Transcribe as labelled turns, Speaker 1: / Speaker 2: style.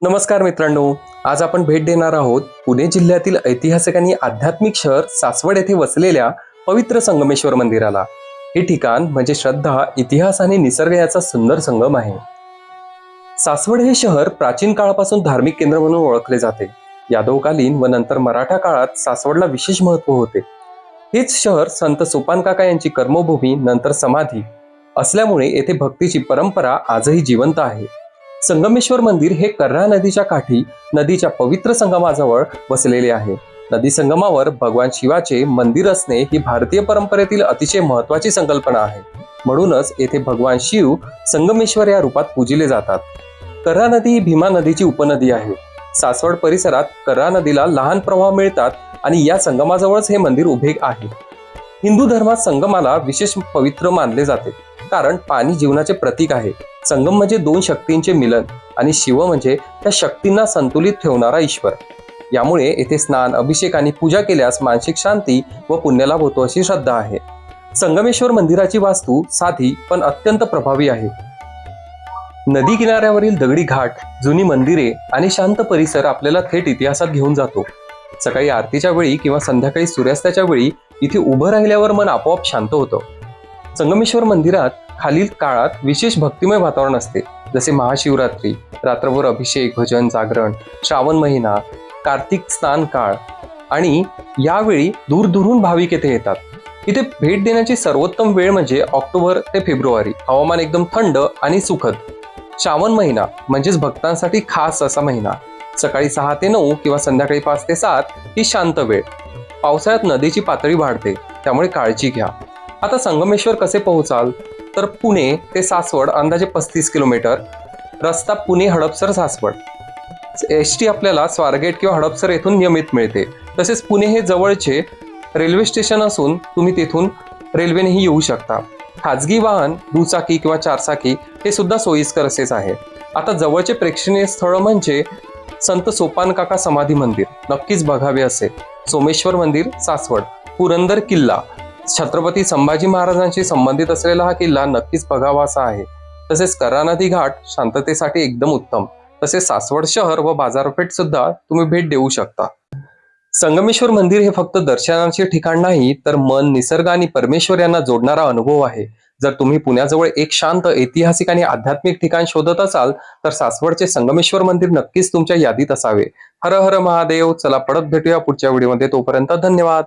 Speaker 1: नमस्कार मित्रांनो, आज आपण भेट देणार आहोत पुणे जिल्ह्यातील ऐतिहासिक आणि आध्यात्मिक शहर सासवड येथे वसलेल्या पवित्र संगमेश्वर मंदिराला. हे ठिकाण म्हणजे श्रद्धा, इतिहास आणि निसर्ग याचा सुंदर संगम आहे. सासवड हे शहर प्राचीन काळापासून धार्मिक केंद्र म्हणून ओळखले जाते. यादवकालीन व नंतर मराठा काळात सासवडला विशेष महत्त्व होते. हेच शहर संत सोपान काका यांची कर्मभूमी नंतर समाधी असल्यामुळे येथे भक्तीची परंपरा आजही जिवंत आहे. संगमेश्वर मंदिर हे कर्रा नदीच्या काठी नदीच्या पवित्र संगमाजवळ वसलेले आहे. नदी संगमावर भगवान शिवाचे मंदिर असणे ही भारतीय परंपरेतील अतिशय महत्त्वाची संकल्पना आहे. म्हणूनच येथे भगवान शिव संगमेश्वर या रूपात पूजिले जातात. कर्रा नदी ही भीमा नदीची उपनदी आहे. सासवड परिसरात कर्रा नदीला लहान प्रवाह मिळतात आणि या संगमाजवळच हे मंदिर उभे आहे. हिंदू धर्मात संगमाला विशेष पवित्र मानले जाते, कारण पाणी जीवनाचे प्रतीक आहे. संगम म्हणजे दोन शक्तींचे मिलन आणि शिव म्हणजे त्या शक्तींना संतुलित ठेवणारा ईश्वर. यामुळे येथे स्नान, अभिषेक आणि पूजा केल्यास मानसिक शांती व पुण्यलाभ होतो अशी श्रद्धा आहे. संगमेश्वर मंदिराची वास्तू साधी पण अत्यंत प्रभावी आहे. नदी किनाऱ्यावरील दगडी घाट, जुनी मंदिरे आणि शांत परिसर आपल्याला थेट इतिहासात घेऊन जातो. सकाळी आरतीच्या वेळी किंवा संध्याकाळी सूर्यास्ताच्या वेळी इथे उभं राहिल्यावर मन आपोआप शांत होतं. संगमेश्वर मंदिरात खालील काळात विशेष भक्तिमय वातावरण असते, जसे महाशिवरात्री, रात्रभर अभिषेक, भजन, जागरण, श्रावण महिना, कार्तिक स्नान काळ आणि यावेळी दूरदूरून भाविक येथे येतात. इथे भेट देण्याची सर्वोत्तम वेळ म्हणजे ऑक्टोबर ते फेब्रुवारी. हवामान एकदम थंड आणि सुखद. श्रावण महिना म्हणजेच भक्तांसाठी खास असा महिना. सकाळी 6 ते 9 किंवा संध्याकाळी 5 ते 7 ही शांत वेळ. पावसाळ्यात नदीची पातळी वाढते, त्यामुळे काळजी घ्या. आता संगमेश्वर कसे पोहोचाल? तर पुणे ते सासवड अंदाजे 35 किलोमीटर. रस्ता पुणे हडपसर सासवड. एसटी आपल्याला स्वारगेट किंवा हडपसर येथून नियमित मिळते. तसेच पुणे हे जवळचे रेल्वे स्टेशन असून तुम्ही तेथून रेल्वेनेही येऊ शकता. खाजगी वाहन, दुचाकी किंवा चारचाकी हे सुद्धा सोयीस्कर असेच आहे. आता जवळचे प्रेक्षणीय स्थळ म्हणजे संत सोपान काका समाधी मंदिर नक्कीच बघावे असे. सोमेश्वर मंदिर सासवड. पुरंदर किल्ला, छत्रपती संभाजी महाराजांशी संबंधित असलेला हा किल्ला नक्कीच बघावा असा आहे. तसेच कर्रा नदी घाट शांततेसाठी एकदम उत्तम. तसेच सासवड शहर व बाजारपेठ सुद्धा तुम्ही भेट देऊ शकता. संगमेश्वर मंदिर हे फक्त दर्शनाचे ठिकाण नाही, तर मन, निसर्ग आणि परमेश्वर यांना जोडणारा अनुभव आहे. जर तुम्ही पुण्याजवळ एक शांत, ऐतिहासिक आणि आध्यात्मिक ठिकाण शोधत असाल तर सासवडचे संगमेश्वर मंदिर नक्कीच तुमच्या यादीत असावे. हर हर महादेव. चला परत भेटूया पुढच्या व्हिडिओमध्ये. तोपर्यंत धन्यवाद.